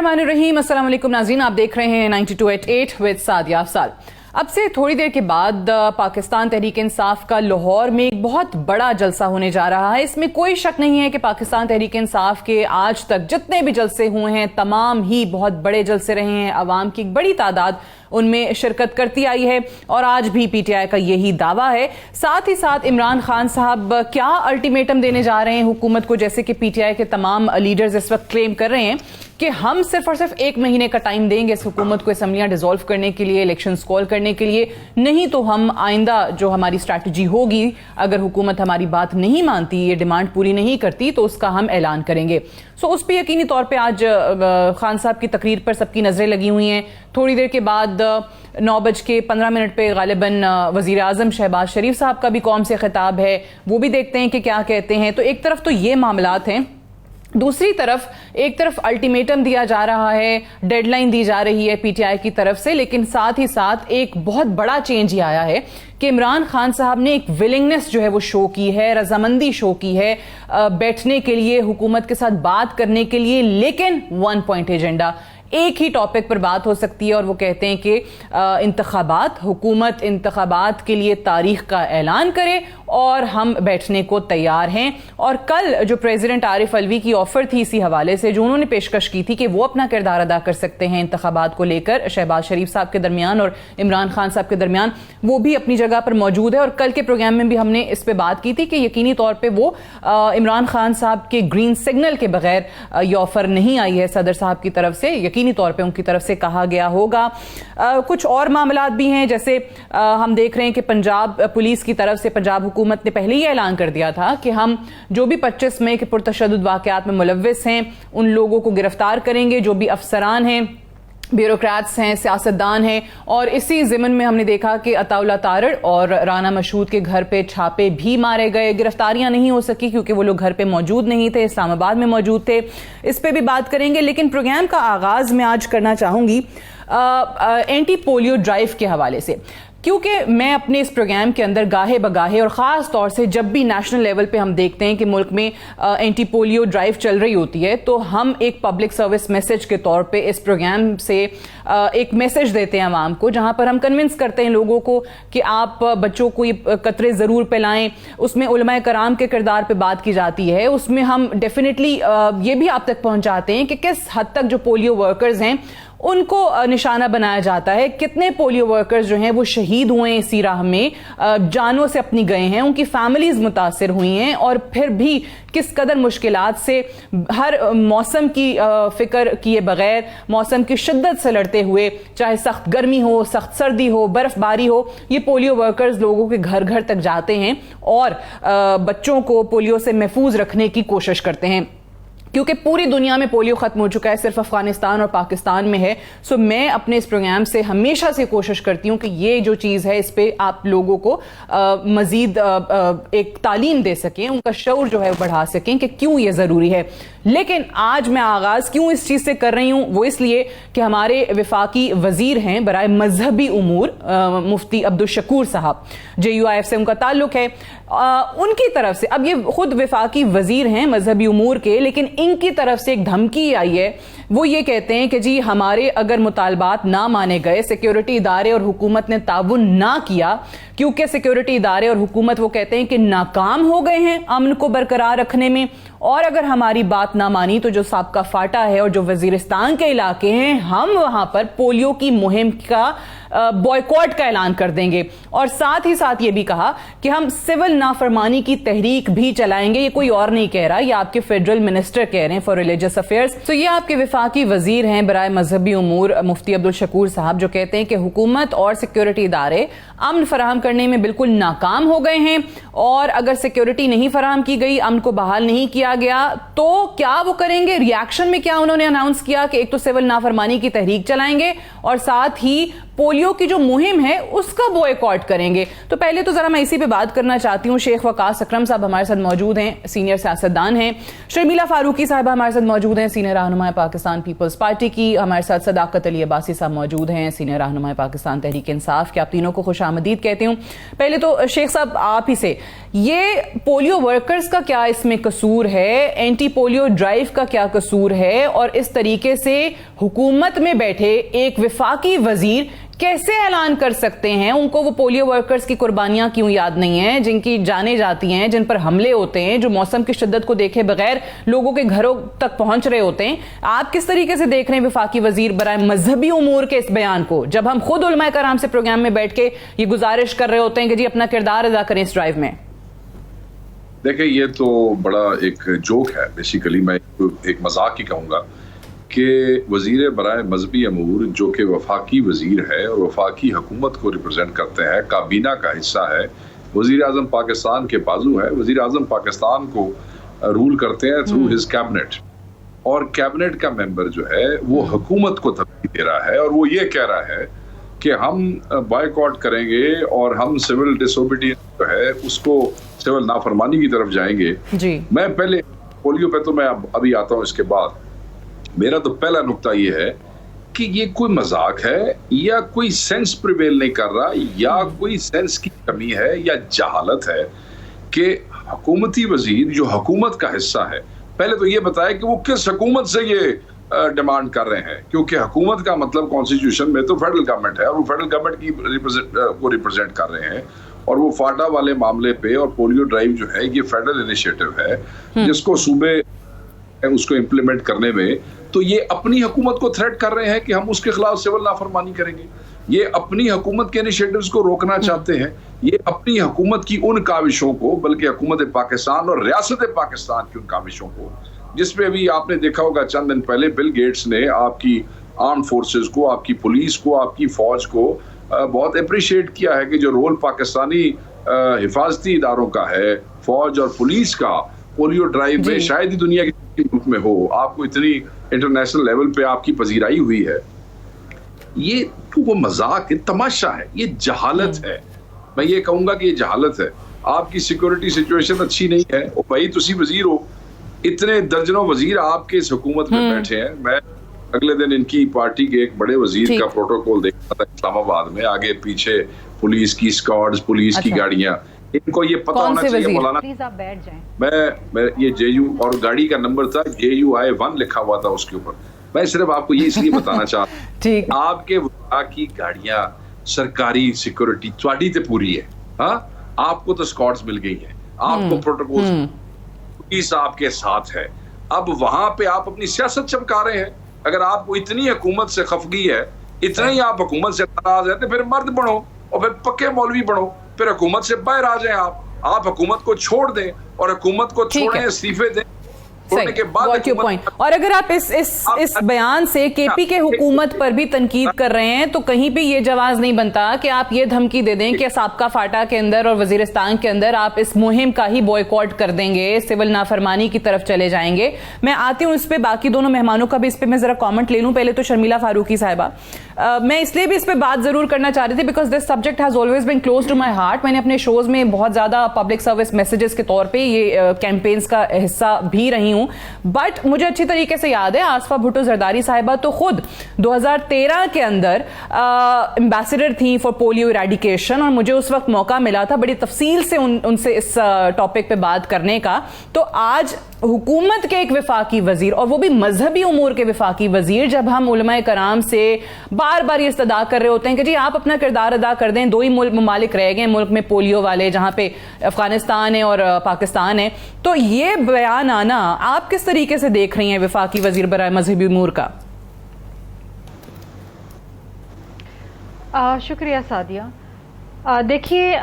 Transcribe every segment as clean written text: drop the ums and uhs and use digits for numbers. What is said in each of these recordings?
बिस्मिल्लाहिर्रहमानिर्रहीम। अस्सलाम वालेकुम नाज़रीन, आप देख रहे हैं 92.8 विद सादिया अफसाल। अब से थोड़ी देर के बाद पाकिस्तान तहरीक इंसाफ का लाहौर में एक बहुत बड़ा जलसा होने जा रहा है। इसमें कोई शक नहीं है कि पाकिस्तान तहरीक इंसाफ के आज तक जितने भी जलसे हुए हैं तमाम ही बहुत बड़े जलसे रहे हैं। अवाम की एक बड़ी तादाद उनमें शिरकत करती आई है और आज भी पीटीआई का यही दावा है। साथ ही साथ इमरान खान साहब क्या अल्टीमेटम देने जा रहे हैं हुकूमत को, जैसे कि पीटीआई के तमाम लीडर्स इस वक्त क्लेम कर रहे हैं कि हम सिर्फ और सिर्फ 1 महीने का टाइम देंगे इस हुकूमत को असेंबलियां डिसॉल्व करने के लिए, इलेक्शंस कॉल करने के लिए, नहीं तो हम आइंदा जो हमारी स्ट्रैटेजी होगी, अगर हुकूमत हमारी बात नहीं मानती, ये डिमांड पूरी नहीं करती, तो उसका हम ऐलान करेंगे। सो उस पर यकीनी तौर पे आज खान साहब की तकरीर पर सबकी नजरें लगी हुई हैं। थोड़ी देर के बाद 9:15 पे गालिबन वजीर आजम शहबाज शरीफ साहब का भी कौम से खिताब है, वो भी देखते हैं कि क्या कहते हैं। तो एक तरफ तो ये मामलात हैं, दूसरी तरफ एक तरफ अल्टीमेटम दिया जा रहा है, डेडलाइन दी जा रही है पीटीआई की तरफ से, लेकिन साथ ही साथ एक बहुत बड़ा चेंज ये आया है कि इमरान खान साहब ने एक विलिंगनेस जो है वो शो की है, रजामंदी शो की है बैठने के लिए, हुकूमत के साथ बात करने के लिए, लेकिन 1 पॉइंट एजेंडा, एक ही टॉपिक पर बात हो सकती है। और वो कहते हैं कि इंतखाबात, हुकूमत इंतखाबात के लिए तारीख का ऐलान करे और हम बैठने को तैयार हैं। और कल जो प्रेसिडेंट आरिफ अलवी की ऑफर थी इसी हवाले से, जो उन्होंने पेशकश की थी कि वो अपना किरदार अदा कर सकते हैं इंतखाबात को लेकर शहबाज शरीफ साहब के दरमियान और इमरान खान साहब के दरमियान, वो भी अपनी जगह पर मौजूद है। और कल के प्रोग्राम में भी हमने इस पर बात की थी कि यकीनी तौर पर वो इमरान खान साहब के ग्रीन सिग्नल के बगैर ये ऑफर नहीं आई है सदर साहब की तरफ से, यकीनी तौर पे उनकी तरफ से कहा गया होगा। कुछ और मामलात भी हैं, जैसे हम देख रहे हैं कि पंजाब पुलिस की तरफ से पंजाब हुकूमत ने पहले ही ऐलान कर दिया था कि हम जो भी 25 मई के पुरतशद्दुद वाक़यात में मुलव्विस हैं उन लोगों को गिरफ्तार करेंगे, जो भी अफसरान हैं, ब्यूरोक्रेट्स हैं, सियासतदान हैं। और इसी ज़िमन में हमने देखा कि अताउल्लाह तारड़ और राना मशहूद के घर पे छापे भी मारे गए। गिरफ्तारियां नहीं हो सकी क्योंकि वो लोग घर पे मौजूद नहीं थे, इस्लामाबाद में मौजूद थे। इस पे भी बात करेंगे, लेकिन प्रोग्राम का आगाज मैं आज करना चाहूंगी एंटी पोलियो ड्राइव के हवाले से, क्योंकि मैं अपने इस प्रोग्राम के अंदर गाहे बगाहे और ख़ास तौर से जब भी नेशनल लेवल पे हम देखते हैं कि मुल्क में एंटी पोलियो ड्राइव चल रही होती है, तो हम एक पब्लिक सर्विस मैसेज के तौर पे इस प्रोग्राम से एक मैसेज देते हैं आवाम को, जहां पर हम कन्विंस करते हैं लोगों को कि आप बच्चों को ये कतरे ज़रूर पिलाएं। उसमें उलमाए कराम के किरदार पे बात की जाती है, उसमें हम डेफिनेटली ये भी आप तक पहुंचाते हैं कि किस हद तक जो पोलियो वर्कर्स हैं उनको निशाना बनाया जाता है, कितने पोलियो वर्कर्स जो हैं वो शहीद हुए हैं इसी राह में, जानों से अपनी गए हैं, उनकी फैमिलीज मुतासिर हुई हैं, और फिर भी किस कदर मुश्किलात से हर मौसम की फिक्र किए बगैर, मौसम की शिद्दत से लड़ते हुए, चाहे सख्त गर्मी हो, सख्त सर्दी हो, बर्फबारी हो, ये पोलियो वर्कर्स लोगों के घर घर तक जाते हैं और बच्चों को पोलियो से महफूज रखने की कोशिश करते हैं। क्योंकि पूरी दुनिया में पोलियो खत्म हो चुका है, सिर्फ अफगानिस्तान और पाकिस्तान में है। सो मैं अपने इस प्रोग्राम से हमेशा से कोशिश करती हूँ कि ये जो चीज़ है इस पे आप लोगों को मजीद एक तालीम दे सकें, उनका शऊर जो है बढ़ा सकें कि क्यों ये ज़रूरी है। लेकिन आज मैं आगाज़ क्यों इस चीज़ से कर रही हूँ, वो इसलिए कि हमारे वफाकी वजीर हैं बराए मजहबी उमूर मुफ्ती अब्दुल शकूर साहब, JUIF से उनका ताल्लुक है। उनकी तरफ से, अब ये खुद वफाकी वजीर हैं मजहबी उमूर के, लेकिन इनकी तरफ से एक धमकी आई है। वो ये कहते हैं कि जी हमारे अगर मुतालबात ना माने गए, सिक्योरिटी इदारे और हुकूमत ने ताउन ना किया, क्योंकि सिक्योरिटी इदारे और हुकूमत वो कहते हैं कि नाकाम हो गए हैं अमन को बरकरार रखने में, और अगर हमारी बात ना मानी तो जो साबका फाटा है और जो वजीरिस्तान के इलाके हैं, हम वहां पर पोलियो की मुहिम का बॉयकॉट का ऐलान कर देंगे। और साथ ही साथ ये भी कहा कि हम सिविल नाफरमानी की तहरीक भी चलाएंगे। ये कोई और नहीं कह रहा, ये आपके फेडरल मिनिस्टर कह रहे हैं फॉर रिलीजियस अफेयर्स। तो ये आपके वफाकी वजीर हैं बराए मजहबी उमूर मुफ्ती अब्दुल शकूर साहब, जो कहते हैं कि हुकूमत और सिक्योरिटी इदारे अमन फराहम करने में बिल्कुल नाकाम हो गए हैं, और अगर सिक्योरिटी नहीं फराहम की गई, अमन को बहाल नहीं किया गया, तो क्या वो करेंगे। रिएक्शन में क्या उन्होंने अनाउंस किया कि एक तो सिविल नाफरमानी की तहरीक चलाएंगे और साथ ही पोलियो پولیو کی جو مہم ہے اس کا بوائکاٹ کریں گے. تو پہلے تو ذرا میں اسی پہ بات کرنا چاہتی ہوں. شیخ وقاص اکرم صاحب ہمارے ساتھ موجود ہیں, سینئر سیاستدان ہیں. شرمیلا فاروقی صاحبہ ہمارے ساتھ موجود ہیں, سینئر رہنما پاکستان پیپلز پارٹی کی. ہمارے ساتھ صداقت علی عباسی صاحب موجود ہیں, سینئر رہنما پاکستان تحریک انصاف کے. آپ تینوں کو خوش آمدید کہتی ہوں. پہلے تو شیخ صاحب آپ ہی سے, یہ پولیو ورکرز کا کیا اس میں قصور ہے, اینٹی پولیو ڈرائیو کا کیا قصور ہے, اور اس طریقے سے حکومت میں بیٹھے ایک وفاقی وزیر کیسے اعلان کر سکتے ہیں ان کو وہ پولیو ورکرز کی قربانیاں کیوں یاد نہیں ہیں, جن کی جانیں جاتی ہیں, جن پر حملے ہوتے ہیں, جو موسم کی شدت کو دیکھے بغیر لوگوں کے گھروں تک پہنچ رہے ہوتے ہیں. آپ کس طریقے سے دیکھ رہے ہیں وفاقی وزیر برائے مذہبی امور کے اس بیان کو, جب ہم خود علماء کرام سے پروگرام میں بیٹھ کے یہ گزارش کر رہے ہوتے ہیں کہ جی اپنا کردار ادا کریں اس ڈرائیو میں؟ دیکھیں, یہ تو بڑا ایک جوک ہے. بیسیکلی میں ایک مذاق ہی کہوں گا کہ وزیر برائے مذہبی امور جو کہ وفاقی وزیر ہے اور وفاقی حکومت کو ریپرزینٹ کرتے ہیں, کابینہ کا حصہ ہے, وزیر اعظم پاکستان کے بازو ہے, وزیر اعظم پاکستان کو رول کرتے ہیں تھرو ہز کیبنٹ, اور کیبنٹ کا ممبر جو ہے وہ حکومت کو ترجیح دے رہا ہے اور وہ یہ کہہ رہا ہے کہ ہم بائیکاٹ کریں گے اور ہم سول ڈس اوبیڈینس جو ہے اس کو سول نافرمانی کی طرف جائیں گے. جی میں پہلے پولیو پہ تو میں ابھی آتا ہوں اس کے بعد. میرا تو پہلا نقطہ یہ ہے کہ یہ کوئی مذاق ہے یا کوئی سینس پریویل نہیں کر رہا, یا کوئی سینس کی کمی ہے یا جہالت ہے کہ حکومتی وزیر جو حکومت کا حصہ ہے, پہلے تو یہ بتائے کہ وہ کس حکومت سے یہ ڈیمانڈ کر رہے ہیں, کیونکہ حکومت کا مطلب کانسٹیٹیوشن میں تو فیڈرل گورنمنٹ ہے اور وہ فیڈرل گورنمنٹ کی ریپرزینٹ کر رہے ہیں, اور وہ فاٹا والے معاملے پہ اور پولیو ڈرائیو جو ہے یہ فیڈرل انیشیٹو ہے جس کو صوبے اس کو امپلیمنٹ کرنے میں, تو یہ اپنی حکومت کو تھریٹ کر رہے ہیں کہ ہم اس کے خلاف سول نافرمانی کریں گے. یہ اپنی حکومت کے انیشیٹوز کو روکنا چاہتے ہیں, یہ اپنی حکومت کی ان کاوشوں کو, بلکہ حکومت پاکستان اور ریاست پاکستان کی ان کاوشوں کو, جس پہ ابھی آپ نے دیکھا ہوگا چند دن پہلے بل گیٹس نے آپ کی آرم فورسز کو, آپ کی پولیس کو, آپ کی فوج کو بہت اپریشیٹ کیا ہے کہ جو رول پاکستانی حفاظتی اداروں کا ہے, فوج اور پولیس کا, پولیو ڈرائیو میں شاید ہی دنیا کے ملک میں ہو. آپ کو اتنی انٹرنیشنل لیول پہ آپ کی پذیرائی ہوئی ہے. یہ تو وہ مذاق ہے, تماشا ہے, یہ جہالت ہے. میں یہ کہوں گا کہ یہ جہالت ہے. آپ کی سیکورٹی سچویشن اچھی نہیں ہے, اور بھائی تسی وزیر ہو, اتنے درجنوں وزیر آپ کے اس حکومت میں بیٹھے ہیں. میں اگلے دن ان کی پارٹی کے ایک بڑے وزیر کا پروٹوکول دیکھا تھا اسلام آباد میں, آگے پیچھے پولیس کی اسکواڈز, پولیس کی گاڑیاں. ان کو یہ پتہ ہونا چاہیے مولانا, میں یہ جے یو, اور گاڑی کا نمبر تھا JUI-1 لکھا ہوا تھا اس کے اوپر. میں صرف آپ کو یہ اس لیے بتانا چاہتا ہوں, آپ کے وزراء کی گاڑیاں سرکاری سیکورٹی تھوڑی تے پوری ہے, ہاں آپ کو تو اسکواڈز مل گئی ہیں, آپ کو پروٹوکول, پولیس آپ کے ساتھ ہے. اب وہاں پہ آپ اپنی سیاست چمکا رہے ہیں. اگر آپ کو اتنی حکومت سے خفگی ہے, اتنا ہی آپ حکومت سے ناراض ہیں, تو پھر مرد بنو اور پھر پکے مولوی بنو, پھر حکومت سے باہر آ جائیں. آپ حکومت کو چھوڑ دیں, اور حکومت کو چھوڑیں, استعفے دیں. اور اگر آپ اس بیان سے کے پی کے حکومت پر بھی تنقید کر رہے ہیں, تو کہیں پہ یہ جواز نہیں بنتا کہ آپ یہ دھمکی دے دیں کہ سابقہ فاٹا کے اندر اور وزیرستان کے اندر آپ اس مہم کا ہی بوائیکاٹ کر دیں گے, سول نافرمانی کی طرف چلے جائیں گے. میں آتی ہوں اس پہ, باقی دونوں مہمانوں کا بھی اس پہ میں ذرا کامنٹ لے لوں. پہلے تو شرمیلا فاروقی صاحبہ, میں اس لیے بھی اس پہ بات ضرور کرنا چاہ رہی تھی because this subject has always been close to my heart. میں نے اپنے شوز میں بہت زیادہ پبلک سروس میسیجز کے طور پہ یہ کیمپینز کا حصہ بھی رہی ہوں, بٹ مجھے اچھی طریقے سے یاد ہے آصفہ بھٹو زرداری صاحبہ تو خود 2013 کے اندر امبیسڈر تھیں فار پولیو ایریڈیکیشن, اور مجھے اس وقت موقع ملا تھا بڑی تفصیل سے ان سے اس ٹاپک پہ بات کرنے کا. تو آج حکومت کے ایک وفاقی وزیر, اور وہ بھی مذہبی امور کے وفاقی وزیر, جب ہم علماء کرام سے بار بار یہ استدعا کر رہے ہوتے ہیں کہ جی آپ اپنا کردار ادا کر دیں, 2 ہی ممالک رہ گئے ملک میں پولیو والے, جہاں پہ افغانستان ہے اور پاکستان ہے, تو یہ بیان آنا آپ کس طریقے سے دیکھ رہی ہیں وفاقی وزیر برائے مذہبی امور کا؟ شکریہ سعدیہ. دیکھیے,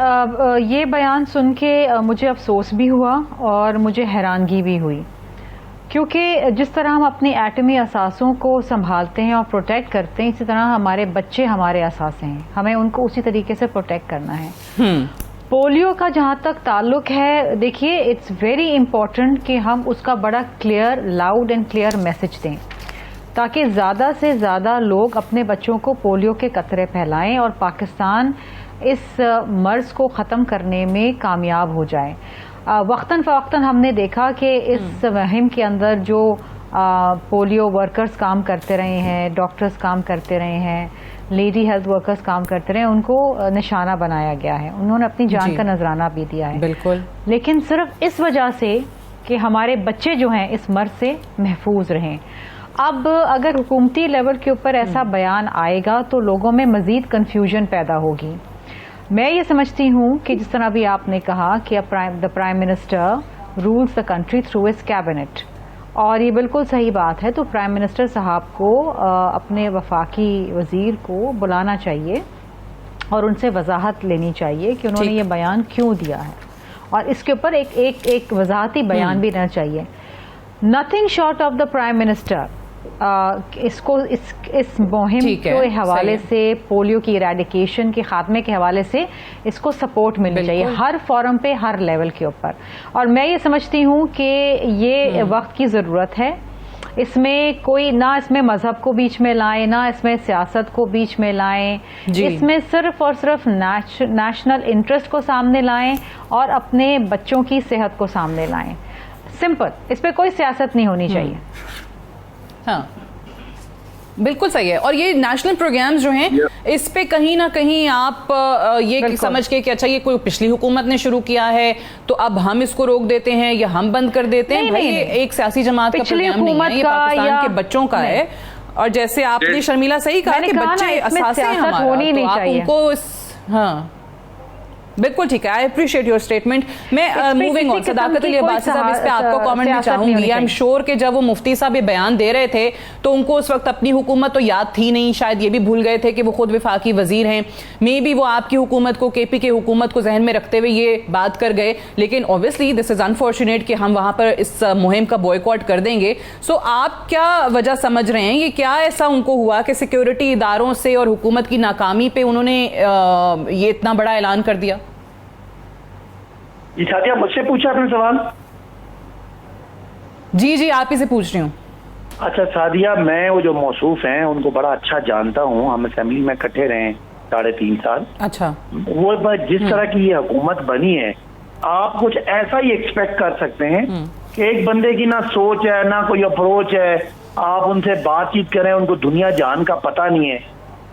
یہ بیان سن کے مجھے افسوس بھی ہوا اور مجھے حیرانگی بھی ہوئی, کیونکہ جس طرح ہم اپنے ایٹمی اثاثوں کو سنبھالتے ہیں اور پروٹیکٹ کرتے ہیں, اسی طرح ہمارے بچے ہمارے اثاثے ہیں, ہمیں ان کو اسی طریقے سے پروٹیکٹ کرنا ہے. پولیو کا جہاں تک تعلق ہے, دیکھیے اٹس ویری امپورٹنٹ کہ ہم اس کا بڑا clear, loud and clear message دیں. تاکہ زیادہ سے زیادہ لوگ اپنے بچوں کو پولیو کے قطرے پھیلائیں اور پاکستان اس مرض کو ختم کرنے میں کامیاب ہو جائے. وقتاً فوقتاً ہم نے دیکھا کہ اس مہم کے اندر جو پولیو ورکرز کام کرتے رہے ہیں, ڈاکٹرز کام کرتے رہے ہیں, لیڈی ہیلتھ ورکرز کام کرتے رہے ہیں, ان کو نشانہ بنایا گیا ہے. انہوں نے اپنی جان کا نذرانہ بھی دیا ہے. بالکل. لیکن صرف اس وجہ سے کہ ہمارے بچے جو ہیں اس مرض سے محفوظ رہیں. اب اگر حکومتی لیول کے اوپر ایسا بیان آئے گا تو لوگوں میں مزید کنفیوژن پیدا ہوگی. میں یہ سمجھتی ہوں کہ جس طرح بھی آپ نے کہا کہ the prime minister rules the country through his cabinet, اور یہ بالکل صحیح بات ہے. تو پرائم منسٹر صاحب کو اپنے وفاقی وزیر کو بلانا چاہیے اور ان سے وضاحت لینی چاہیے کہ انہوں نے یہ بیان کیوں دیا ہے, اور اس کے اوپر ایک وضاحتی بیان بھی رہنا چاہیے. Nothing short of the prime minister اس کو اس مہم کے حوالے سے, پولیو کی ایریڈیکیشن کے خاتمے کے حوالے سے اس کو سپورٹ ملنی چاہیے ہر فورم پہ, ہر لیول کے اوپر. اور میں یہ سمجھتی ہوں کہ یہ وقت کی ضرورت ہے. اس میں کوئی نہ اس میں مذہب کو بیچ میں لائیں, نہ اس میں سیاست کو بیچ میں لائیں. اس میں صرف اور صرف نیشنل انٹرسٹ کو سامنے لائیں اور اپنے بچوں کی صحت کو سامنے لائیں. سمپل, اس پہ کوئی سیاست نہیں ہونی چاہیے. ہاں بالکل صحیح ہے. اور یہ نیشنل پروگرامز جو ہیں اس پہ کہیں نہ کہیں آپ یہ سمجھ کے کہ اچھا یہ کوئی پچھلی حکومت نے شروع کیا ہے تو اب ہم اس کو روک دیتے ہیں یا ہم بند کر دیتے ہیں, بھائی یہ ایک سیاسی جماعت کا پروگرام نہیں ہے, یہ پاکستان کے بچوں کا ہے. اور جیسے آپ نے شرمیلا صحیح کہا کہ بچے اساس ہیں ہمارا, تو آپ ان کو ہاں بالکل ٹھیک ہے. I appreciate your statement. میں موونگ آن, صداقت علی عباسی صاحب اس پہ آپ کو کامنٹ بھی چاہوں گی. آئی ایم شیور کہ جب وہ مفتی صاحب یہ بیان دے رہے تھے تو ان کو اس وقت اپنی حکومت تو یاد تھی نہیں, شاید یہ بھی بھول گئے تھے کہ وہ خود وفاقی وزیر ہیں. مے بی وہ آپ کی حکومت کو, کے پی کے حکومت کو ذہن میں رکھتے ہوئے یہ بات کر گئے, لیکن اوبیسلی دس از انفارچونیٹ کہ ہم وہاں پر اس مہم کا بوائیکاٹ کر دیں گے. سو آپ کیا وجہ سمجھ رہے ہیں, یہ کیا ایسا ان کو ہوا کہ سیکیورٹی اداروں سے اور حکومت کی ناکامی پہ انہوں نے یہ اتنا بڑا اعلان کر دیا؟ جی ساتھیہ, مجھ سے پوچھا اپنے سوال؟ جی آپ ہی سے پوچھ رہی ہوں. اچھا سعدیہ, میں وہ جو موصوف ہیں ان کو بڑا اچھا جانتا ہوں, ہم اسمبلی میں اکٹھے رہے ہیں 3.5 سال. اچھا, وہ جس طرح کی یہ حکومت بنی ہے, آپ کچھ ایسا ہی ایکسپیکٹ کر سکتے ہیں کہ ایک بندے کی نہ سوچ ہے نہ کوئی اپروچ ہے, آپ ان سے بات چیت کریں, ان کو دنیا جان کا پتہ نہیں ہے.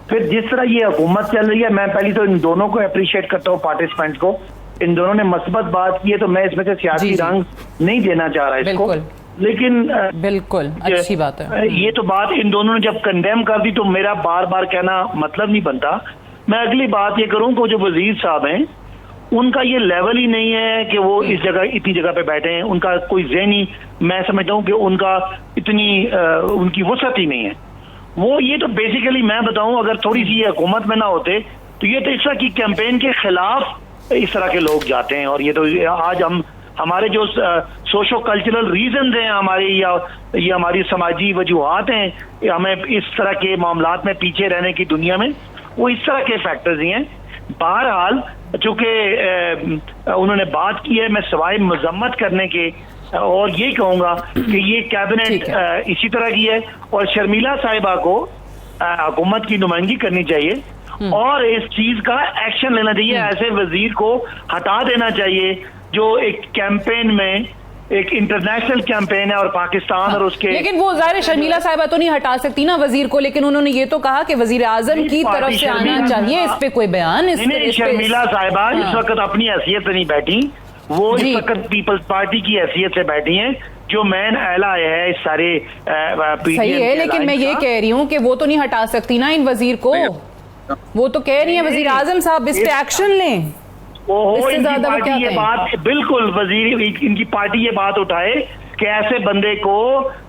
پھر جس طرح یہ حکومت چل رہی ہے, میں پہلی تو ان دونوں کو اپریشیٹ کرتا ہوں, پارٹیسپینٹ کو. ان دونوں نے مثبت بات کی ہے تو میں اس میں سے سیاسی رنگ نہیں دینا چاہ رہا اس کو, لیکن بالکل اچھی بات ہے. یہ تو بات ان دونوں نے جب کنڈیم کر دی تو میرا بار بار کہنا مطلب نہیں بنتا. میں اگلی بات یہ کروں کہ جو وزیر صاحب ہیں ان کا یہ لیول ہی نہیں ہے کہ وہ اس جگہ اتنی جگہ پہ بیٹھے ہیں. ان کا کوئی ذہنی, میں سمجھتا ہوں کہ ان کا اتنی ان کی وسعت ہی نہیں ہے. وہ یہ تو بیسیکلی میں بتاؤں, اگر تھوڑی سی یہ حکومت میں نہ ہوتے تو یہ تو اس طرح کی کیمپین کے خلاف اس طرح کے لوگ جاتے ہیں. اور یہ تو آج ہمارے جو سوشو کلچرل ریزنز ہیں ہماری, یا یہ ہماری سماجی وجوہات ہیں ہمیں اس طرح کے معاملات میں پیچھے رہنے کی دنیا میں, وہ اس طرح کے فیکٹرز ہی ہیں. بہرحال چونکہ انہوں نے بات کی ہے, میں سوائے مذمت کرنے کے اور یہی کہوں گا کہ یہ کیبنٹ اسی طرح کی ہے, اور شرمیلا صاحبہ کو حکومت کی نمائندگی کرنی چاہیے اور اس چیز کا ایکشن لینا چاہیے. ایسے وزیر کو ہٹا دینا چاہیے جو ایک کیمپین میں, ایک انٹرنیشنل کیمپین ہے اور پاکستان اور اس کے, لیکن وہ ظاہر شرمیلا صاحبہ تو نہیں ہٹا سکتی نا وزیر کو, لیکن انہوں نے یہ تو کہا کہ وزیر اعظم کی طرف سے آنا چاہیے اس پہ کوئی بیان. شرمیلا صاحبہ اس وقت اپنی حیثیت سے نہیں بیٹھی, وہ اس وقت پیپلز پارٹی کی حیثیت سے بیٹھی ہیں جو مین اعلیٰ ہے اس سارے. صحیح ہے, لیکن میں یہ کہہ رہی ہوں کہ وہ تو نہیں ہٹا سکتی نا ان وزیر کو. وہ تو کہہ رہی ہیں وزیر اعظم صاحب اس پہ ایکشن لیں. یہ بات بالکل وزیر, ان کی پارٹی یہ بات اٹھائے کہ ایسے بندے کو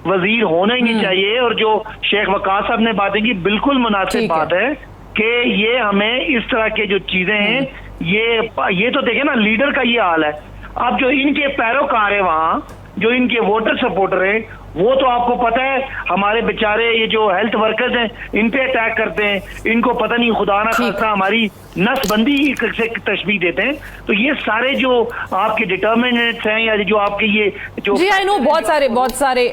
وزیر ہونا ہی نہیں چاہیے. اور جو شیخ وقاص صاحب نے باتیں کی, بالکل مناسب بات ہے کہ یہ ہمیں اس طرح کے جو چیزیں ہیں, یہ تو دیکھیں نا لیڈر کا یہ حال ہے. اب جو ان کے پیروکار ہیں وہاں, جو ان کے ووٹر سپورٹر ہیں, وہ تو آپ کو پتہ ہے ہمارے بیچارے یہ جو ہیلتھ ورکرز ہیں ان پہ اٹیک کرتے ہیں. ان کو پتہ نہیں خدا نہ خاصہ ہماری नसबंदी से तशबीह देते हैं। तो ये सारे जो आपके डिटर्मिनेंट्स हैं या जो आपके ये जो जी आई नो बहुत सारे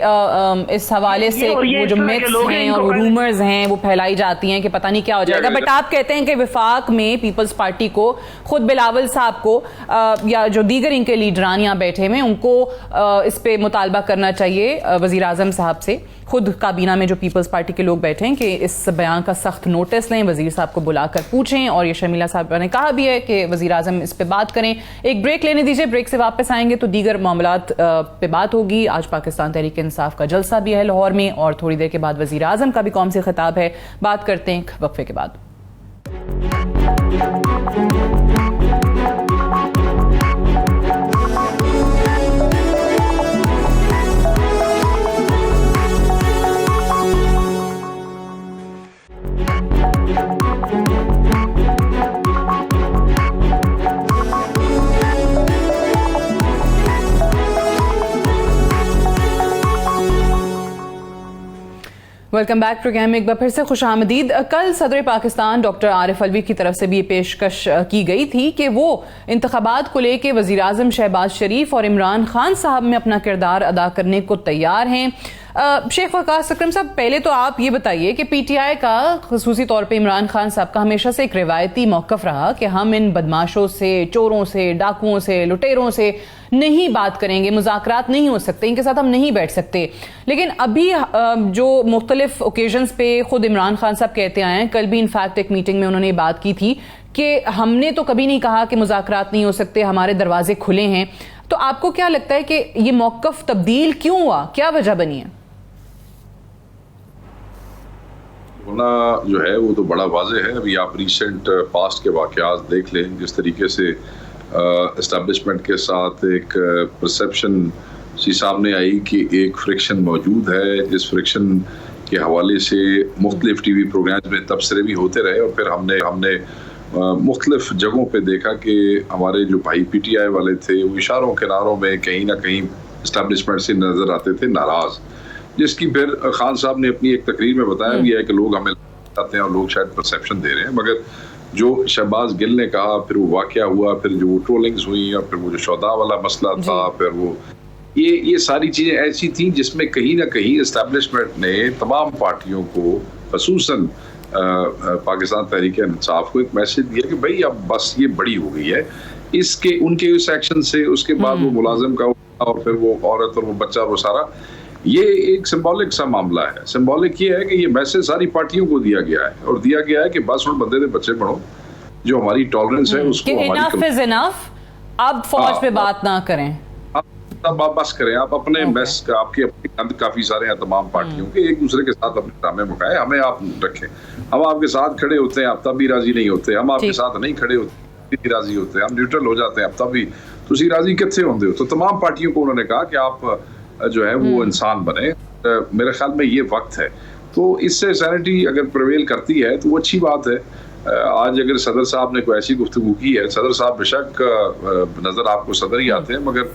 इस हवाले से वो जो मिथ्स हैं और रूमर्स हैं वो फैलाई जाती हैं कि पता नहीं क्या हो जाएगा, बट आप कहते हैं कि विफाक में पीपल्स पार्टी को खुद बिलावल साहब को या जो दीगर इनके लीडरान यहाँ बैठे हुए उनको इस पे मुतालबा करना चाहिए वजीर आजम साहब से, खुद काबीना में जो पीपल्स पार्टी के लोग बैठे हैं कि इस बयान का सख्त नोटिस लें, वजीर साहब को बुलाकर पूछें, और ये शर्मिला साहब ने कहा भी है कि वजीर आजम इस पे बात करें। एक ब्रेक लेने दीजिए, ब्रेक से वापस आएंगे तो दीगर मामलात पे बात होगी। आज पाकिस्तान तहरीक इंसाफ का जलसा भी है लाहौर में और थोड़ी देर के बाद वजीर आजम का भी कौम से खिताब है, बात करते हैं वक्फे के बाद। वेलकम बैक प्रोग्राम में एक बार फिर से खुश आमदीद। कल सदर पाकिस्तान डॉक्टर आरिफ अलवी की तरफ से भी ये पेशकश की गई थी कि वो इंतखाबात को लेके वज़ीर आज़म शहबाज शरीफ और इमरान खान साहब में अपना किरदार अदा करने को तैयार हैं। शेख वकास अकरम साहब, पहले तो आप ये बताइए कि पीटीआई का ख़ुसूसी तौर पे इमरान खान साहब का हमेशा से एक रिवायती मौक़िफ़ रहा कि हम इन बदमाशों से, चोरों से, डाकुओं से, लुटेरों से नहीं बात करेंगे, मुज़ाकरात नहीं हो सकते, इनके साथ हम नहीं बैठ सकते। लेकिन अभी जो मुख्तलिफ ओकेजन्स पे ख़ुद इमरान खान साहब कहते आए हैं, कल भी इनफैक्ट एक मीटिंग में उन्होंने ये बात की थी कि हमने तो कभी नहीं कहा कि मुज़ाकरात नहीं हो सकते, हमारे दरवाजे खुले हैं। तो आपको क्या लगता है कि ये मौक़िफ़ तब्दील क्यों हुआ, क्या वजह बनी है? होना जो है वो तो बड़ा वाज़ेह है। अभी आप रिसेंट पास्ट के वाक़यात देख लें, जिस तरीके से एस्टेब्लिशमेंट के साथ एक परसेप्शन सी सामने आई कि एक फ्रिक्शन मौजूद है, जिस फ्रिक्शन के हवाले से मुख्तलिफ टीवी प्रोग्राम्स में तबसरे भी होते रहे और फिर हमने मुख्तलिफ जगहों पे देखा कि हमारे जो भाई पीटीआई वाले थे वो इशारों किनारों में कहीं ना कहीं एस्टेब्लिशमेंट से नज़र आते थे नाराज़, जिसकी फिर खान साहब ने अपनी एक तकरीर में बताया भी है कि लोग हमें आते हैं और लोग शायद परसेप्शन दे रहे हैं। मगर जो शहबाज गिल ने कहा, फिर वो वाक़या हुआ, फिर जो वो ट्रोलिंग्स हुई और फिर वो जो शौदा वाला मसला था, फिर वो ये सारी चीज़ें ऐसी थी जिसमें कहीं ना कहीं एस्टेब्लिशमेंट ने तमाम पार्टियों को, खसूसन पाकिस्तान तहरीक इंसाफ को एक मैसेज दिया कि भाई अब बस ये बड़ी हो गई है। इसके उनके उस एक्शन से उसके बाद वो मुलाजिम का और फिर वो औरत और वो बच्चा, वो सारा ये एक सिंबॉलिक सा मामला है। सिंबॉलिक ये है कि ये मैसेज सारी पार्टियों को दिया गया है और दिया गया है कि बस उन बंदे दे बच्चे बढ़ो, जो हमारी टॉलरेंस है उसको इनफ इज इनफ, अब फौज पे बात ना करें, अब आप बस करें, आप अपने मैस का आपके अपने गंद काफी सारे हैं तमाम पार्टियों के, एक दूसरे के साथ अपने ड्रामे मुकाए, हमें आप रखें, हम आपके साथ खड़े होते हैं आप तब भी राजी नहीं होते, हम आपके साथ नहीं खड़े होते भी राजी होते हैं, हम न्यूट्रल हो जाते हैं अब तब भी तुसी राजी कितने होंगे हो। तो तमाम पार्टियों को उन्होंने कहा कि आप जो है वो इंसान बने। मेरे ख्याल में ये वक्त है, तो इससे सैनिटी अगर प्रिवेल करती है तो वो अच्छी बात है। आज अगर सदर साहब ने कोई ऐसी गुफ्तगू की है, सदर साहब बेशक नजर आपको सदर ही आते हैं, मगर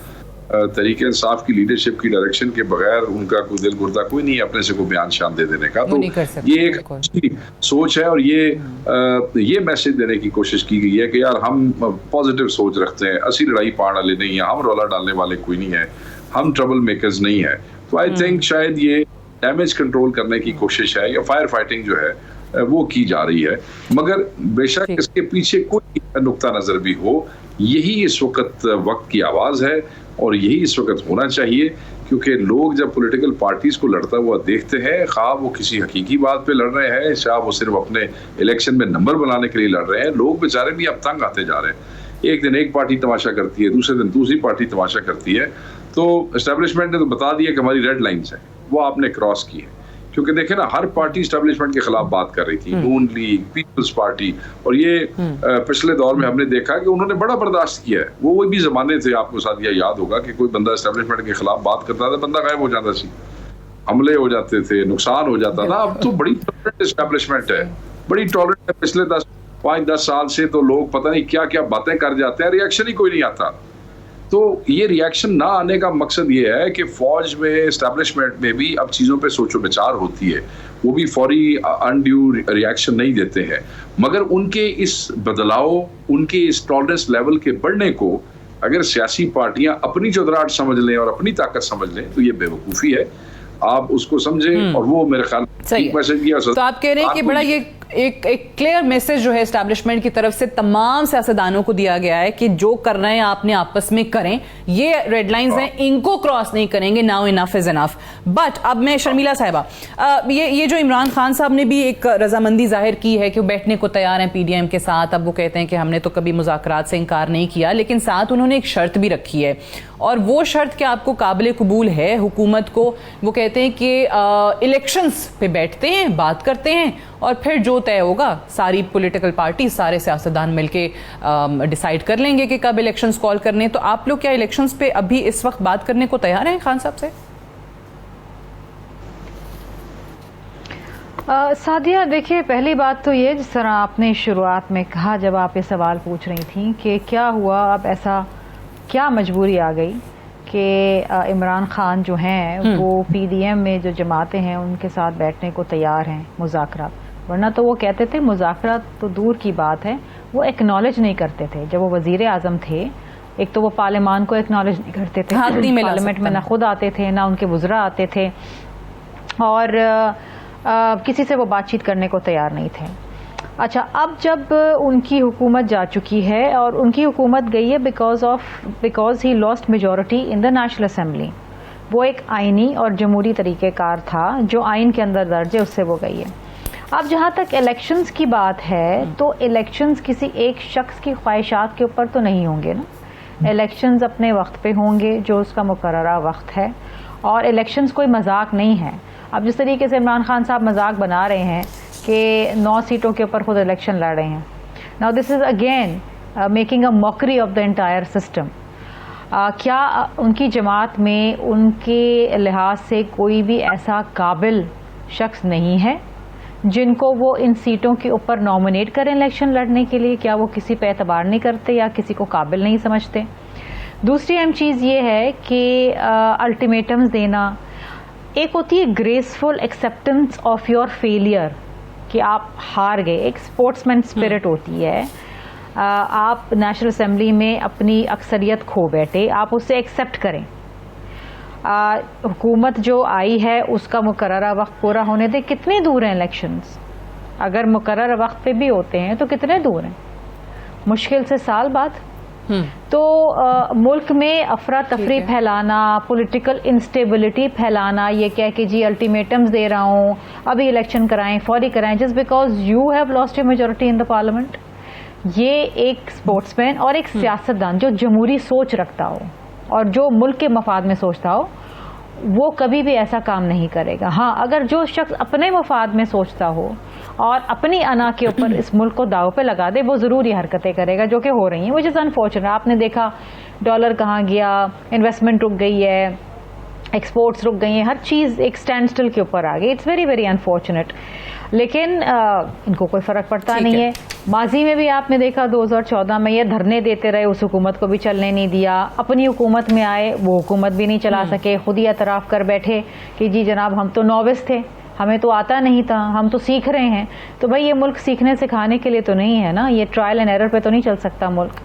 तहरीक इंसाफ की लीडरशिप की डायरेक्शन के बगैर उनका कोई दिल गुर्दा कोई नहीं है अपने से कोई बयान शान दे देने का। तो ये एक अच्छी सोच है और ये मैसेज देने की कोशिश की गई है कि यार हम पॉजिटिव सोच रखते हैं, असली लड़ाई पाने वाले नहीं है, हम रौला डालने वाले कोई नहीं है, हम ट्रबल मेकर्स नहीं है। तो आई थिंक शायद ये डैमेज कंट्रोल करने की कोशिश है या फायर फाइटिंग जो है वो की जा रही है, मगर बेशक इसके पीछे कोई नुक्ता नजर भी हो, यही इस वक्त की आवाज है और यही इस वक्त होना चाहिए, क्योंकि लोग जब पॉलिटिकल पार्टीज को लड़ता हुआ देखते हैं, खा वो किसी हकीकी बात पे लड़ रहे हैं, शायद वो सिर्फ अपने इलेक्शन में नंबर बनाने के लिए लड़ रहे हैं, लोग बेचारे भी अब तंग आते जा रहे हैं। एक दिन एक पार्टी तमाशा करती है, दूसरे दिन दूसरी पार्टी तमाशा करती है। तो एस्टेब्लिशमेंट ने तो बता दिया कि हमारी रेड लाइन्स हैं, वो आपने क्रॉस की है, क्योंकि देखे ना हर पार्टी एस्टेब्लिशमेंट के खिलाफ बात कर रही थी, नून लीग, पीपल्स पार्टी, और ये पिछले दौर में हमने देखा कि उन्होंने बड़ा बर्दाश्त किया है। वो भी जमाने थे, आपको साथ यह याद होगा कि कोई बंदा एस्टेब्लिशमेंट के खिलाफ बात करता था, बंदा गायब हो जाता सी, हमले हो जाते थे, नुकसान हो जाता था। अब तो बड़ी टॉलरेंट एस्टेब्लिशमेंट है, बड़ी टॉलरेंट है। पिछले 5-10 साल से तो लोग पता नहीं क्या क्या बातें कर जाते हैं, रिएक्शन ही कोई नहीं आता। تو یہ ریاکشن نہ آنے کا مقصد یہ ہے کہ فوج میں اسٹیبلشمنٹ میں بھی اب چیزوں پہ سوچ و بچار ہوتی ہے, وہ بھی فوری انڈیو ریاکشن نہیں دیتے ہیں, مگر ان کے اس بدلاؤ, ان کے اس ٹالرنس لیول کے بڑھنے کو اگر سیاسی پارٹیاں اپنی چودراہٹ سمجھ لیں اور اپنی طاقت سمجھ لیں تو یہ بے وقوفی ہے. آپ اس کو سمجھیں اور وہ میرے خیال میسج دیا. تو آپ کہہ رہے ہیں کہ بڑا یہ ایک کلیئر میسج جو ہے اسٹیبلشمنٹ کی طرف سے تمام سیاستدانوں کو دیا گیا ہے کہ جو کر رہے ہیں آپ نے آپس میں کریں, یہ ریڈ لائنز ہیں, ان کو کراس نہیں کریں گے, now enough is enough. But اب میں شرمیلا صاحبہ, یہ جو عمران خان صاحب نے بھی ایک رضامندی ظاہر کی ہے کہ وہ بیٹھنے کو تیار ہیں پی ڈی ایم کے ساتھ. اب وہ کہتے ہیں کہ ہم نے تو کبھی مذاکرات سے انکار نہیں کیا, لیکن ساتھ انہوں نے ایک شرط بھی رکھی ہے, اور وہ شرط کیا آپ کو قابل قبول ہے حکومت کو؟ وہ کہتے ہیں کہ الیکشنز پہ بیٹھتے ہیں, بات کرتے ہیں, اور پھر جو طے ہوگا ساری پولیٹیکل پارٹی, سارے سیاستدان مل کے ڈیسائیڈ کر لیں گے کہ کب الیکشنز کال کرنے. تو آپ لوگ کیا الیکشنز پہ ابھی اس وقت بات کرنے کو تیار ہیں خان صاحب سے؟ سعدیہ دیکھیے, پہلی بات تو یہ, جس طرح آپ نے شروعات میں کہا جب آپ یہ سوال پوچھ رہی تھیں کہ کیا ہوا, اب ایسا کیا مجبوری آ گئی کہ عمران خان جو ہیں وہ پی ڈی ایم میں جو جماعتیں ہیں ان کے ساتھ بیٹھنے کو تیار ہیں مذاکرات, ورنہ تو وہ کہتے تھے مذاکرات تو دور کی بات ہے, وہ ایکنالج نہیں کرتے تھے. جب وہ وزیر اعظم تھے, ایک تو وہ پارلیمان کو ایکنالج نہیں کرتے تھے, پارلیمنٹ میں نہ خود آتے تھے نہ ان کے وزراء آتے تھے, اور کسی سے وہ بات چیت کرنے کو تیار نہیں تھے. اچھا, اب جب ان کی حکومت جا چکی ہے, اور ان کی حکومت گئی ہے because he last majority in the national assembly, وہ ایک آئینی اور جمہوری طریقہ کار تھا جو آئین کے اندر درج ہے, اس سے وہ گئی ہے. اب جہاں تک الیکشنز کی بات ہے, تو الیکشنز کسی ایک شخص کی خواہشات کے اوپر تو نہیں ہوں گے نا. الیکشنز اپنے وقت پہ ہوں گے جو اس کا مقررہ وقت ہے, اور الیکشنز کوئی مذاق نہیں ہے. اب جس طریقے سے عمران خان صاحب مذاق بنا رہے ہیں کہ 9 سیٹوں کے اوپر خود الیکشن لڑ رہے ہیں, now this is again making a mockery of the entire system. کیا ان کی جماعت میں ان کے لحاظ سے کوئی بھی ایسا قابل شخص نہیں ہے جن کو وہ ان سیٹوں کے اوپر نامنیٹ کریں الیکشن لڑنے کے لیے؟ کیا وہ کسی پہ اعتبار نہیں کرتے یا کسی کو قابل نہیں سمجھتے؟ دوسری اہم چیز یہ ہے کہ الٹیمیٹمز دینا, ایک ہوتی ہے graceful acceptance of your failure کہ آپ ہار گئے, ایک اسپورٹس مین اسپرٹ ہوتی ہے. آپ نیشنل اسمبلی میں اپنی اکثریت کھو بیٹھے, آپ اسے ایکسیپٹ کریں. حکومت جو آئی ہے اس کا مقررہ وقت پورا ہونے دے. کتنے دور ہیں الیکشنز؟ اگر مقررہ وقت پہ بھی ہوتے ہیں تو کتنے دور ہیں؟ مشکل سے سال بعد. تو ملک میں افراتفری پھیلانا, پولیٹیکل انسٹیبلٹی پھیلانا, یہ کہہ کہ جی الٹیمیٹمز دے رہا ہوں, ابھی الیکشن کرائیں, فوری کرائیں, just because you have lost a majority in the parliament. یہ ایک اسپورٹس مین اور ایک سیاستدان جو جمہوری سوچ رکھتا ہو اور جو ملک کے مفاد میں سوچتا ہو, وہ کبھی بھی ایسا کام نہیں کرے گا. ہاں, اگر جو شخص اپنے مفاد میں سوچتا ہو اور اپنی انا کے اوپر اس ملک کو داؤ پہ لگا دے, وہ ضرور یہ حرکتیں کرے گا جو کہ ہو رہی ہیں, وچ از انفارچونیٹ. آپ نے دیکھا ڈالر کہاں گیا, انویسٹمنٹ رک گئی ہے, ایکسپورٹس رک گئی ہیں, ہر چیز ایک اسٹینڈ اسٹل کے اوپر آ گئی. اٹس ویری ویری انفارچونیٹ, لیکن ان کو کوئی فرق پڑتا نہیں ہے. ماضی میں بھی آپ نے دیکھا 2014 میں یہ دھرنے دیتے رہے, اس حکومت کو بھی چلنے نہیں دیا. اپنی حکومت میں آئے, وہ حکومت بھی نہیں چلا سکے, خود ہی اعتراف کر بیٹھے کہ جی جناب ہم تو نووس تھے, ہمیں تو آتا نہیں تھا, ہم تو سیکھ رہے ہیں. تو بھائی یہ ملک سیکھنے سکھانے کے لیے تو نہیں ہے نا, یہ ٹرائل اینڈ ایرر پہ تو نہیں چل سکتا ملک.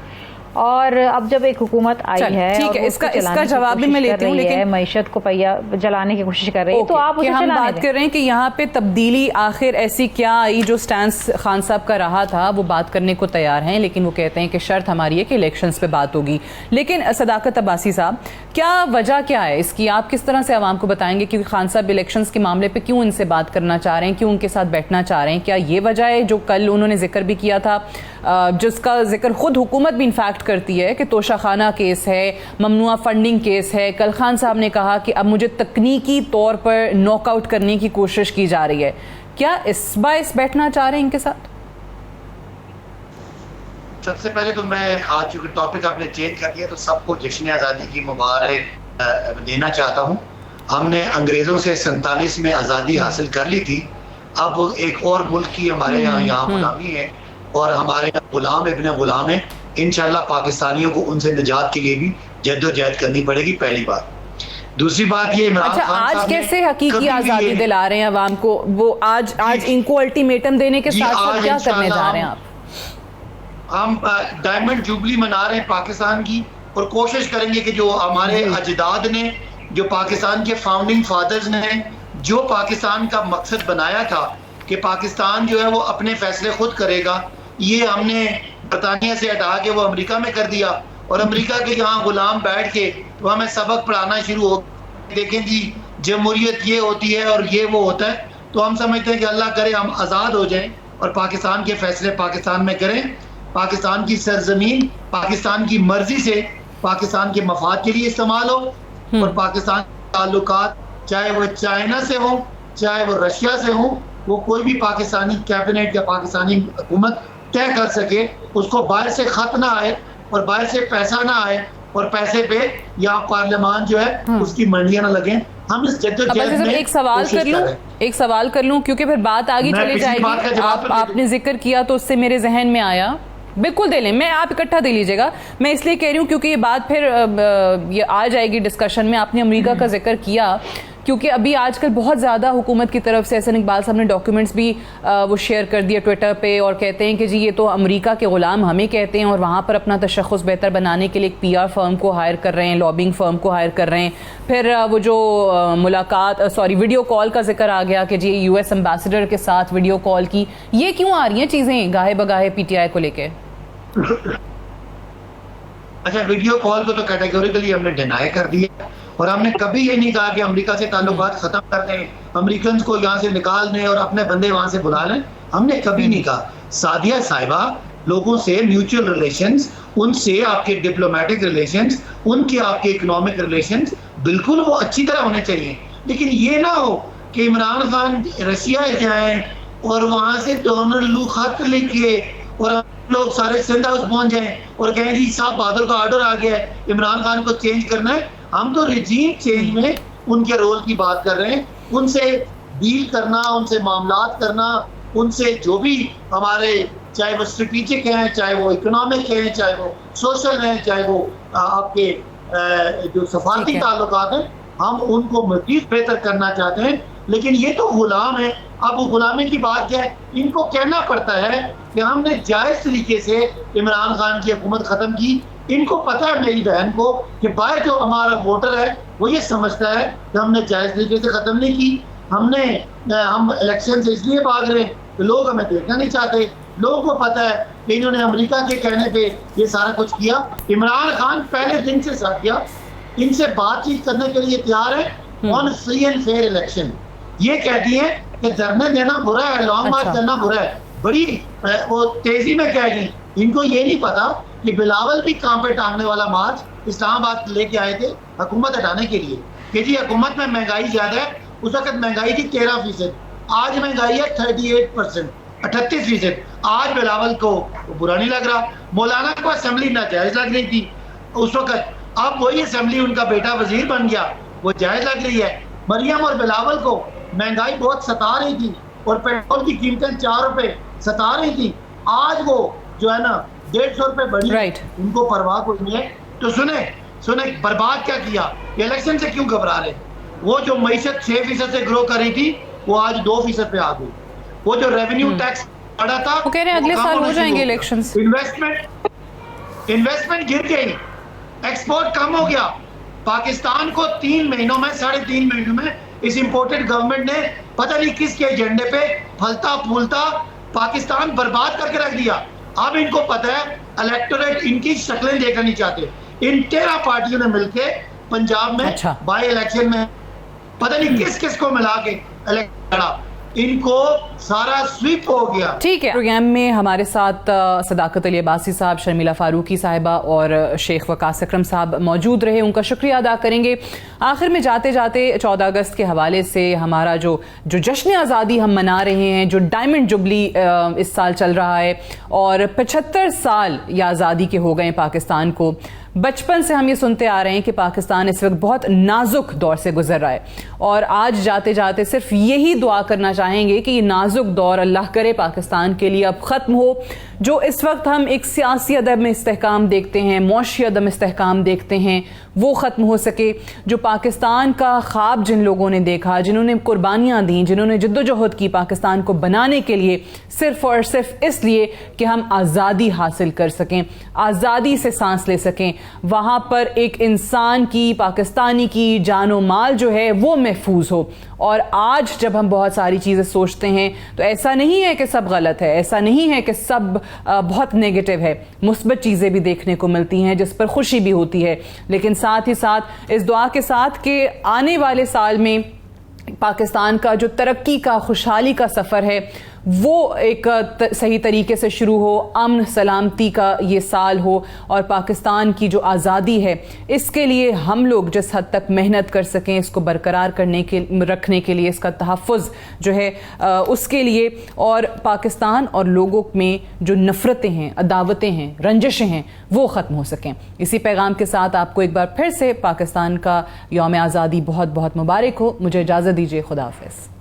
اور اب جب ایک حکومت آئی ہے اور اس کا جواب بھی میں لیتی ہوں, لیکن معیشت کو پہیا جلانے کی کوشش کر رہی ہے, تو آپ اسے ہم بات کر رہے ہیں کہ یہاں پہ تبدیلی آخر ایسی کیا آئی جو سٹانس خان صاحب کا رہا تھا, وہ بات کرنے کو تیار ہیں, لیکن وہ کہتے ہیں کہ شرط ہماری ہے کہ الیکشنز پہ بات ہوگی. لیکن صداقت عباسی صاحب, کیا وجہ کیا ہے اس کی؟ آپ کس طرح سے عوام کو بتائیں گے کیونکہ خان صاحب الیکشنز کے معاملے پہ کیوں ان سے بات کرنا چاہ رہے ہیں, کیوں ان کے ساتھ بیٹھنا چاہ رہے ہیں؟ کیا یہ وجہ ہے جو کل انہوں نے ذکر بھی کیا تھا, جس کا ذکر خود حکومت بھی انفیکٹ کرتی ہے کہ توشہ خانہ کیس ہے, ممنوعہ فنڈنگ کیس ہے. کل خان صاحب نے کہا کہ اب مجھے تکنیکی طور پر ناک آؤٹ کرنے کی کوشش کی جا رہی ہے. کیا اس باعث بیٹھنا چاہ رہے ہیں ان کے ساتھ؟ سب سے پہلے تو میں آج چونکہ ٹاپک آپ نے چینج کر دیا تو سب کو جشن آزادی کی مبارک دینا چاہتا ہوں. ہم نے انگریزوں سے 47 میں آزادی حاصل کر لی تھی, اب ایک اور ملک کی ہمارے یہاں غلامی ہے اور ہمارے یہاں غلام ابن غلام ہے. انشاءاللہ پاکستانیوں کو ان سے نجات کے لیے بھی जद्दोजहद करनी पड़ेगी, पहली बात। दूसरी बात ये इमरान अच्छा, खान आज साहब ने कैसे हकीकी कभी भी आजादी ये- दिला रहे हैं अवाम को? वो आज इनको अल्टीमेटम देने के जी, साथ साथ आज क्या करने इंशाल्लाह जा रहे हैं आप? हम डायमंड जुबली मना रहे हैं पाकिस्तान की, और कोशिश करेंगे कि जो हमारे अजदाद ने, जो पाकिस्तान के फाउंडिंग फादर्स ने जो पाकिस्तान का मकसद बनाया था कि पाकिस्तान जो है वो अपने फैसले खुद करेगा, ये हमने बरतानिया से हटा के वो अमेरिका में कर दिया, और अमेरिका के यहाँ गुलाम बैठ के तो हमें सबक पढ़ाना शुरू हो, देखें जी जमहूरियत ये होती है और ये वो होता है। तो हम समझते हैं कि अल्लाह करे हम आज़ाद हो जाएं और पाकिस्तान के फैसले पाकिस्तान में करें, पाकिस्तान की सरजमीन पाकिस्तान की मर्जी से पाकिस्तान के मफाद के लिए इस्तेमाल हो, और पाकिस्तान के ताल्लुकात चाहे वो चाइना से हो चाहे वो रशिया से हो, वो कोई भी पाकिस्तानी कैबिनेट या पाकिस्तानी हुकूमत तय कर सके, उसको बाहर से खत ना आए और बाहर से पैसा ना आए, और पैसे पे या पार्लियामान जो है उसकी मंडियां ना लगें। हम इस जद्दोजहद में एक सवाल कर लूं क्योंकि फिर बात आगे चली जाएगी। आपने जिक्र किया तो उससे मेरे जहन में आया, बिल्कुल दे लें, मैं आप इकट्ठा दे लीजिएगा। मैं इसलिए कह रही हूँ क्योंकि ये बात फिर ये आ जाएगी डिस्कशन में। आपने अमेरिका का जिक्र किया क्योंकि अभी आजकल बहुत ज़्यादा हुकूमत की तरफ से एहसन इकबाल साहब ने डॉक्यूमेंट्स भी वो शेयर कर दिए ट्विटर पे, और कहते हैं कि जी ये तो अमेरिका के ग़ुलाम हमें कहते हैं और वहाँ पर अपना तशख़्ख़ुस बेहतर बनाने के लिए एक PR फर्म को हायर कर रहे हैं, लॉबिंग फर्म को हायर कर रहे हैं। फिर वो जो वीडियो कॉल का जिक्र आ गया कि जी US एम्बेसडर के साथ वीडियो कॉल की, ये क्यों आ रही हैं चीज़ें गाहे बगाहे PTI को लेके? अच्छा, वीडियो कॉल को तो कैटेगोरिकली हमने डिनाई कर दिया, और हमने कभी ये नहीं कहा कि अमेरिका से ताल्लुकात खत्म कर दें, अमेरिकन को यहाँ से निकाल दें और अपने बंदे वहाँ से बुला लें, हमने कभी नहीं कहा। सादिया साहिबा लोगों से म्यूचुअल रिलेशंस, उनसे आपके डिप्लोमेटिक रिलेशंस, उनके आपके इकोनॉमिक रिलेशंस बिल्कुल वो अच्छी तरह होने चाहिए, लेकिन ये ना हो कि इमरान खान रशिया जाएं और वहाँ से डोनाल्ड खत लिखे और लोग सारे सिंध हाउस पहुंच जाएं और कहें जी साहब बादल का ऑर्डर आ गया है, इमरान खान को चेंज करना है। हम तो रिजीम चेंज में उनके रोल की बात कर रहे हैं, उनसे डील करना, उनसे मामलात करना, उनसे जो भी हमारे चाहे वो स्ट्रेटेजिक हैं, चाहे वो इकोनॉमिक हैं, चाहे वो सोशल हैं, चाहे वो आपके जो सफारती ताल्लुकात हैं, हम उनको मज़ीद बेहतर करना चाहते हैं। लेकिन ये तो गुलाम है। अब वो गुलामी की बात क्या है, इनको कहना पड़ता है कि हमने जायज़ तरीके से इमरान खान की हुकूमत ख़त्म की। इनको पता है, मेरी बहन को, कि बाहर जो हमारा वोटर है वो ये समझता है कि हमने जायज़ तरीके से ख़त्म नहीं की। हम इलेक्शन से इसलिए भाग रहे हैं कि लोग हमें देखना नहीं चाहते। लोगों को पता है कि इन्होंने अमेरिका के कहने पे ये सारा कुछ किया। इमरान खान पहले दिन से साथ किया, इनसे बातचीत करने के लिए तैयार है on free and fair election. ये कहती है कि धरने देना बुरा है, लॉन्ग मार्च करना बुरा है, बड़ी वो तेजी में कह गई। इनको ये नहीं पता कि बिलावल भी काम पे टांगने वाला मार्च इस्लामाबाद लेके आए थे हुकूमत हटाने के लिए कि जी हुकूमत में महंगाई ज्यादा है। उस वक्त महंगाई थी 13%, आज महंगाई है 38%, 38%। आज बिलावल को बुरा नहीं लग रहा, मौलाना को असेंबली नाजायज लग रही थी उस वक्त, अब वही असेंबली उनका बेटा वजीर बन गया, वो जायज लग रही है। मरियम और बिलावल को महंगाई बहुत सता रही थी और पेट्रोल की कीमतें 4 रुपए सता रही थी, आज वो जो है ना 150 रुपए बढ़ी, उनको परवाह कोई नहीं है। तो सुने बर्बाद क्या किया, इलेक्शन से क्यों घबरा रहे? वो जो मईशत 6% से ग्रो कर रही थी वो आज 2% पे आ गई। वो जो रेवेन्यू टैक्स बढ़ा था वो कह रहे हैं अगले साल हो जाएंगे इलेक्शंस। इन्वेस्टमेंट गिर गई, एक्सपोर्ट कम हो गया। पाकिस्तान को 3 महीनों में 3.5 महीनों में इस इम्पोर्टेड गवर्नमेंट ने पता नहीं किसके एजेंडे पे फलता फूलता पाकिस्तान बर्बाद करके रख दिया। अब इनको पता है इलेक्टोरेट इनकी शक्लें देखना नहीं चाहते। इन 13 पार्टियों ने मिलके पंजाब में बाई इलेक्शन में पता नहीं किस किस को मिला के इलेक्शन लड़ा, इनको सारा स्वीप हो गया। ठीक है, प्रोग्राम में हमारे साथ सदाकत अली अब्बासी साहब, शर्मिला फारूकी साहिबा और शेख वकास अकरम साहब मौजूद रहे, उनका शुक्रिया अदा करेंगे। आखिर में जाते जाते 14 अगस्त के हवाले से हमारा जो जश्न आज़ादी हम मना रहे हैं, जो डायमंड जुबली इस साल चल रहा है और 75 साल या आज़ादी के हो गए पाकिस्तान को, बचपन से हम ये सुनते आ रहे हैं कि पाकिस्तान इस वक्त बहुत नाजुक दौर से गुजर रहा है, और आज जाते जाते सिर्फ यही दुआ करना चाहेंगे कि ये नाजुक दौर अल्लाह करे पाकिस्तान के लिए अब ख़त्म हो। जो इस वक्त हम एक सियासी अदम इस्तेहकाम देखते हैं, मुआशी अदम इस्तेहकाम देखते हैं, वो ख़त्म हो सके। जो पाकिस्तान का ख्वाब जिन लोगों ने देखा, जिन्होंने कुर्बानियाँ दी, जिन्होंने जद्दोजहद की पाकिस्तान को बनाने के लिए, सिर्फ और सिर्फ इसलिए कि हम आज़ादी हासिल कर सकें, आज़ादी से सांस ले सकें, वहाँ पर एक इंसान की, पाकिस्तानी की जानो माल जो है वो महफूज हो। और आज जब हम बहुत सारी चीज़ें सोचते हैं तो ऐसा नहीं है कि सब गलत है, ऐसा नहीं है कि सब बहुत नेगेटिव है, मुस्बत चीज़ें भी देखने को मिलती हैं जिस पर खुशी भी होती है। लेकिन साथ ही साथ इस दुआ के साथ कि आने वाले साल में पाकिस्तान का जो तरक्की का, खुशहाली का सफ़र है वो एक सही तरीके से शुरू हो, अमन सलामती का ये साल हो, और पाकिस्तान की जो आज़ादी है इसके लिए हम लोग जिस हद तक मेहनत कर सकें, इसको बरकरार रखने के लिए, इसका तहफ़्फ़ुज़ जो है उसके लिए, और पाकिस्तान और लोगों में जो नफ़रतें हैं, अदावतें हैं, रंजिशें हैं, वो ख़त्म हो सकें। इसी पैगाम के साथ आपको एक बार फिर से पाकिस्तान का यौम आज़ादी बहुत बहुत मुबारक हो। मुझे इजाज़त दीजिए, खुदा हाफ़िज़।